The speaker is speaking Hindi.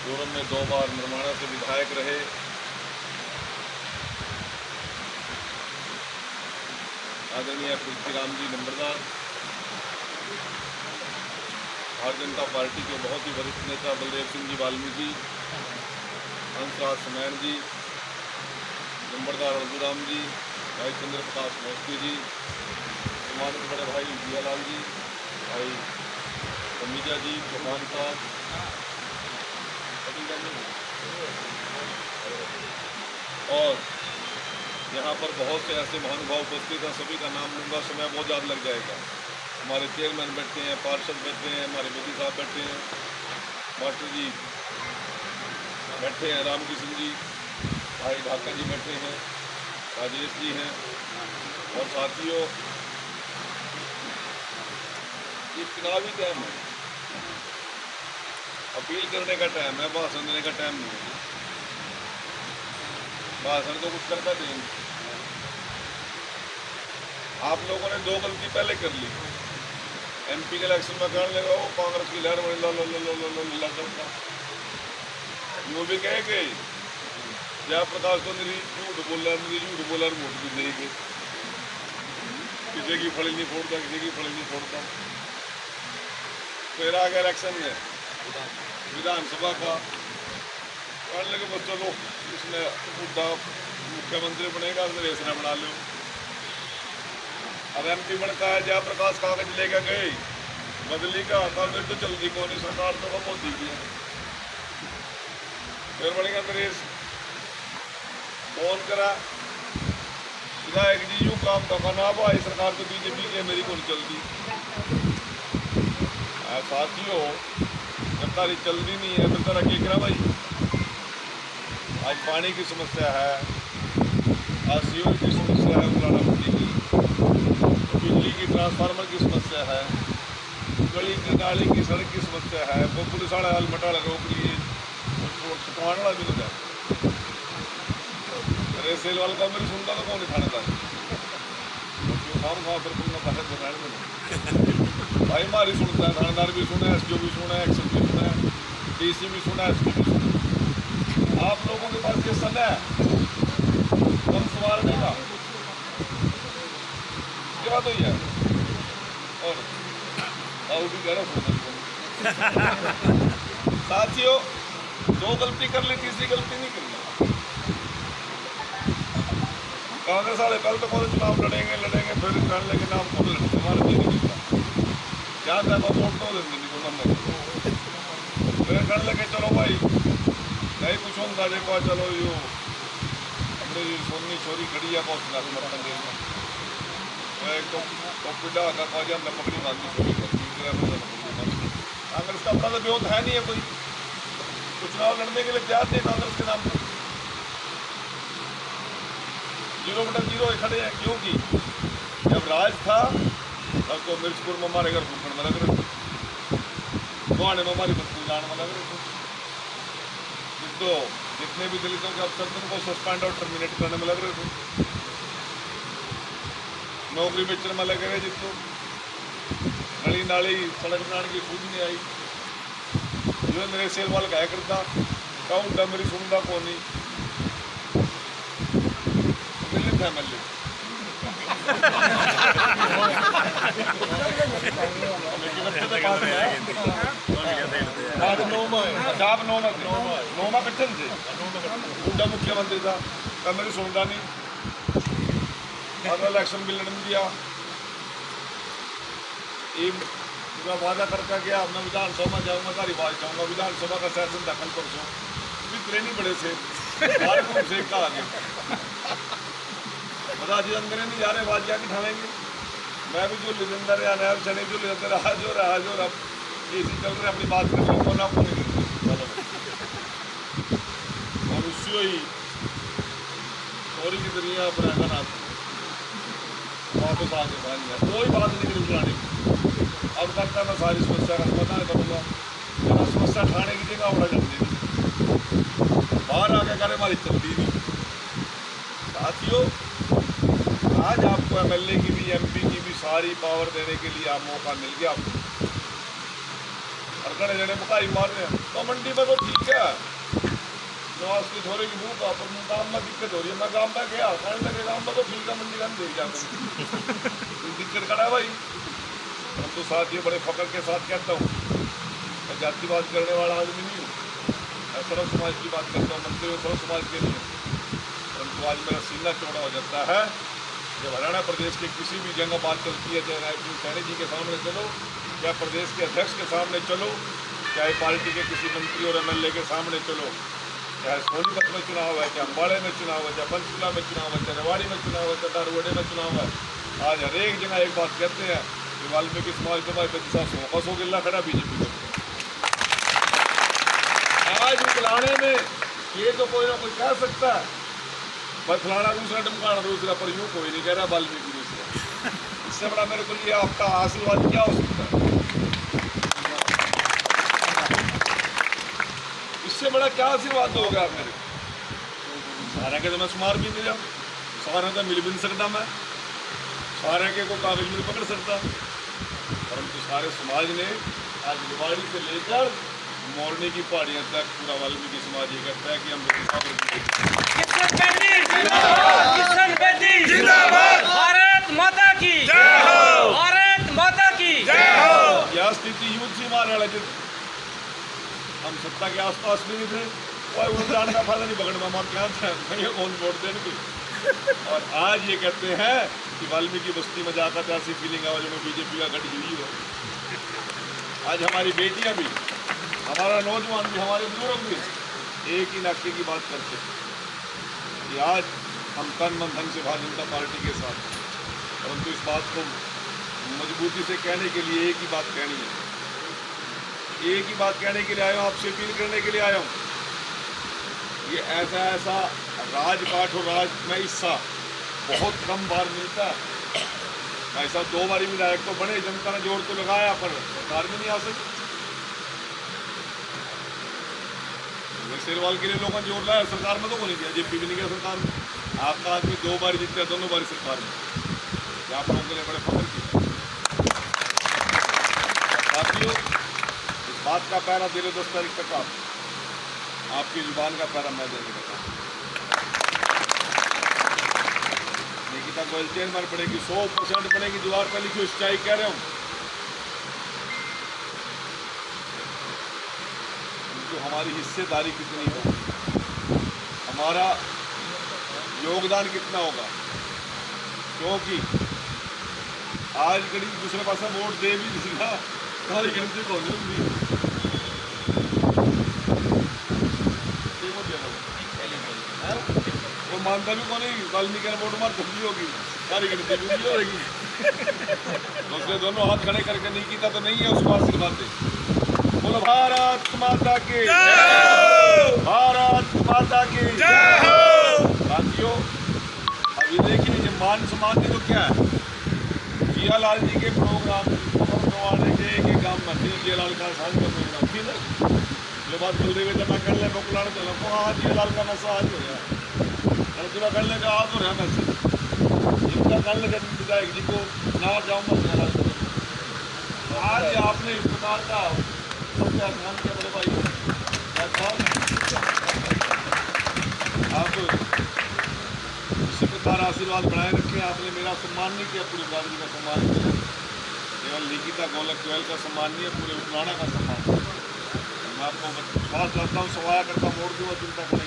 फोरम में 2 बार निर्माणा से विधायक रहे। आदरणीय पृथ्वीराम जी नंबरदार, भारतीय जनता पार्टी के बहुत ही वरिष्ठ नेता बलदेव सिंह जी वाल्मीकि, हंसराज सुनैन जी, नंबरदार अर्जुराम जी, भाई चंद्र प्रकाश मौर्य जी, सम्मानित बड़े भाई जियालाल जी, भाई कमीजा जी, चौहान साहब, और यहाँ पर बहुत से ऐसे महानुभाव उपस्थित हैं। सभी का नाम लूँगा, समय बहुत ज़्यादा लग जाएगा। हमारे चेयरमैन बैठे हैं, पार्षद बैठे हैं, हमारे मोदी साहब बैठे हैं, मास्टर जी बैठे हैं, रामकिशन जी, भाई ढाका जी बैठे हैं, राजेश जी हैं। और साथियों, ये चुनावी टाइम है, अपील करने का टाइम है, भाषण देने का टाइम नहीं है। भाषण तो कुछ करता नहीं। आप लोगों ने 2 गलती पहले कर ली। एमपी के इलेक्शन में कहने लगा वो कांग्रेस की लहर बड़ी ला करता। वो भी कहे कि जयप्रकाश तो मेरी झूठ बोला वोट भी देंगे। किसी की फली नहीं फोड़ता, किसी की फली नहीं फोड़ता। फिर आ गया इलेक्शन में विधानसभा का, कहने लगे बस चलो इसने बुढ़ा मुख्यमंत्री बनेगा तो रेस न बना लो। अब एमपी बनता है जयप्रकाश कागज लेकर गए बदली का, मेरे तो जल्दी कौन नहीं, सरकार तो मोदी की है। फिर बनेगा रेस, फोन करा विधायक जी यूँ काम का ना भाई सरकार तो बीजेपी की है, मेरी कौन चलती। साथियों, जब तारी चलती नहीं है फिर तारा क्या करा भाई। आज पानी की समस्या है, आज सीवर की समस्या है, पुराना मंडी की बिजली की ट्रांसफार्मर की समस्या है, गली की नाली की सड़क की समस्या है। वो पुलिस वाला हाल मटाला रोक लिए, छुटवाने वाला भी नहीं है। अरे सेल वाला का मेरी सुनता तो कौन नहीं खाना था फिर भाई हमारी सुनता है, थानेदार भी सुना है, एसडीओ भी सुना है, एक्शन भी सुना है, डीसी भी सुना है, एसपी भी सुना है। आप लोगों के पास ये समय है कम संवारने का, ये बात हुई है। और बाबू भी कह रहा साथियों, 2 गलती कर ली, तीसरी गलती नहीं करनी। कांग्रेस वाले कल तो कौन चुनाव लड़ेंगे, फिर कहने लगे नाम कौन लड़ेंगे, हमारे नहीं मिलता क्या था वोट तो देंगे को नंबर। फिर कहने लगे चलो भाई नहीं कुछ होगा देखो, चलो यो अपने सोनी छोरी खड़ी है पहुँचना समर्थन देना एक तो पिटा का काजा हमने पकड़ी मांगी छोरी कांग्रेस का अपना तो विरोध है नहीं है कोई, तो चुनाव लड़ने के लिए तैयार थे कांग्रेस के नाम पर 0/0 खड़े हैं। क्योंकि जब राज था तब तो मिर्चपुर में हमारे घर भूखण में लग रहे थे, गुआने में हमारी बस्ती जान में लग रहे थे, तो जितने भी दलितों के अफसर थे उनको सस्पेंड और टर्मिनेट करने में लग रहे थे, नौकरी बेचने में लगे रहे, जिसको नली नाली सड़क बनाने की सूझ नहीं आई। जो मेरे सेल वाल गाय करता कहूँ मेरी सुनता कौन नहीं मिली था मल्ली मुख्यमंत्री था मेरी सुनता नहीं, इलेक्शन भी लड़ने दिया। वादा करके गया मैं विधानसभा में जाऊँगा, तारी बात जाऊँगा, विधानसभा का सेशन दाखिल परसों भी ट्रेन ही बड़े से से कहा गया बता जी अंदर नहीं जा रहे, बात जाके ठानेंगे। मैं भी जो लिजेंडर या नैब शनि जो लिजेंडर हाजोर अब इसी चल रहे अपनी बात कर लो ना को नहीं चलो। और उससे ही चोरी की दुनिया पर वापस आगे सारी कोई बात नहीं करी पुरानी। अब तक का मैं सारी समस्या का समाधान करूँगा, जरा समस्या ठाने की जगह उड़ा जाती नहीं, बाहर आके करे हमारी चलती नहीं। साथियों, आज आपको एमएलए की भी एमपी की भी सारी पावर देने के लिए आप मौका मिल गया। और कड़े जने बुकाई मार रहे हैं। तो मंडी में तो ठीक है, नवाज की छोरे की भूख पर गाँव में दिक्कत हो रही है। मैं गाँव में गया, कहने लगे गाँव में तो ठीक है, मंडी का नहीं देख जाते दिक्कत खड़ा है भाई। हम तो साथ ये बड़े फकर के साथ कहता हूँ, मैं जातिवाद करने वाला आदमी नहीं हूँ, मैं सर्व समाज की बात करता हूँ, मंत्री हूँ सर्व समाज के लिए। परंतु आज मेरा सीना चौड़ा हो जाता है जब हरियाणा प्रदेश के किसी भी जगह बात चलती है, चाहे रायपुर सैनी जी के सामने चलो, चाहे प्रदेश के अध्यक्ष के सामने चलो, चाहे पार्टी के किसी मंत्री और एमएलए के सामने चलो, चाहे सोनीपत में चुनाव है, चाहे अम्बाड़े में चुनाव है, चाहे पंचकुला में चुनाव है, चाहे रेवाड़ी में चुनाव है, चाहे दारूवड़े में चुनाव है, आज हर एक जगह एक बात कहते हैं कि वाल्मीकि समाज को भाई 50-100 गिल्ला खड़ा बीजेपी को। आज बुलाने में ये तो कोई ना कोई कह सकता है भाई फलाना दूसरा ढमकाना दूसरा, पर यूँ कोई नहीं कह रहा वाल्मीकि दूसरा। इससे बड़ा मेरे को लिए आपका आशीर्वाद क्या हो सकता है? इससे बड़ा क्या आशीर्वाद होगा आप मेरे? सारे के तो मैं सुमार भी नहीं जाऊँ, सारे तो मिल भी नहीं सकता, मैं सारे के को कागज में पकड़ सकता, परंतु सारे समाज ने आज दिवाली से लेकर मोरनी की पहाड़ियाँ तक पूरा वाल्मीकि समाज ये कहता है कि हम भारत माता की जय हो, भारत माता की जय हो। यह स्थिति युद्ध से मार रहा है। हम सत्ता के आसपास भी नहीं थे, कोई उड़ान का फायदा नहीं, पकड़ मामा क्या था कौन वोट देने की। और आज ये कहते हैं कि वाल्मीकि बस्ती में जाकर ऐसी फीलिंग आवाज में बीजेपी का गठ हुई हो। आज हमारी बेटियां भी, हमारा नौजवान भी, हमारे बुजुर्ग भी एक ही नाके की बात करते हैं कि आज हम तन मन धन से भारतीय जनता पार्टी के साथ, परंतु इस बात को मजबूती से कहने के लिए एक ही बात कहनी है, एक ही बात कहने के लिए आया हूँ, आपसे अपील करने के लिए आया हूँ। ये ऐसा राजपाट और राज में हिस्सा बहुत कम बार मिलता है। ऐसा 2 बार विधायक तो बने, जनता ने जोर तो लगाया पर सरकार में नहीं आ सकती। शेरवाल के लिए लोगों ने जोर लाया, सरकार में तो को नहीं दिया, जेपी भी नहीं गया सरकार में। आपका आदमी 2 बार जीतता, दोनों बार सरकार में, आप लोगों के लिए बड़े फख्र की साथियों। इस बात का पैरा दे 10 तारीख तक आपकी जुबान का पैरा मैं देने लगा। निकिता गोयल चेयरमैन पड़ेगी, 100% बनेगी, दीवार पर लिखी स्ट्राइक कह रहे हूँ। तो हमारी हिस्सेदारी कितनी होगी, हमारा योगदान कितना होगा, क्योंकि आज गरीब दूसरे पास वोट दे भी दिखेगा, हमारी गिनती को नहीं वो मानता भी कौन नहीं, वाल्मीकि ने वोट मार धमकी होगी, सारी गिनती भी नहीं होगी। दूसरे दोनों हाथ खड़े करके नहीं कीता तो नहीं है, उसको आशीर्वाद दे। बोलो भारत माता की जय हो, भारत माता की जय हो। साथियों अभी देखिए ये मान सम्मान तो क्या है, जियालाल जी के प्रोग्राम के एक गांव में थी, जियालाल का साथ का प्रोग्राम थी ना, जो बात बोल रहे जब मैं कर ले मोकलाने चलो को हाँ जियालाल का नशा आज हो गया, पूरा कर ले आज हो रहा है मैसेज जिनका कर ले विधायक जी को ना जाऊँगा जियालाल। आज आपने इस प्रकार का क्या ध्यान किया बड़े भाई, आप इसी प्रकार आशीर्वाद बनाए रखें। आपने मेरा सम्मान नहीं किया, पूरी बिरादरी का सम्मान किया, केवल निकिता गोयल का सम्मान नहीं है, पूरे उतराना का सम्मान। मैं आपको विश्वास करता हूँ, सवाया करता हूँ, मोड़ दूँगा चिंता करें।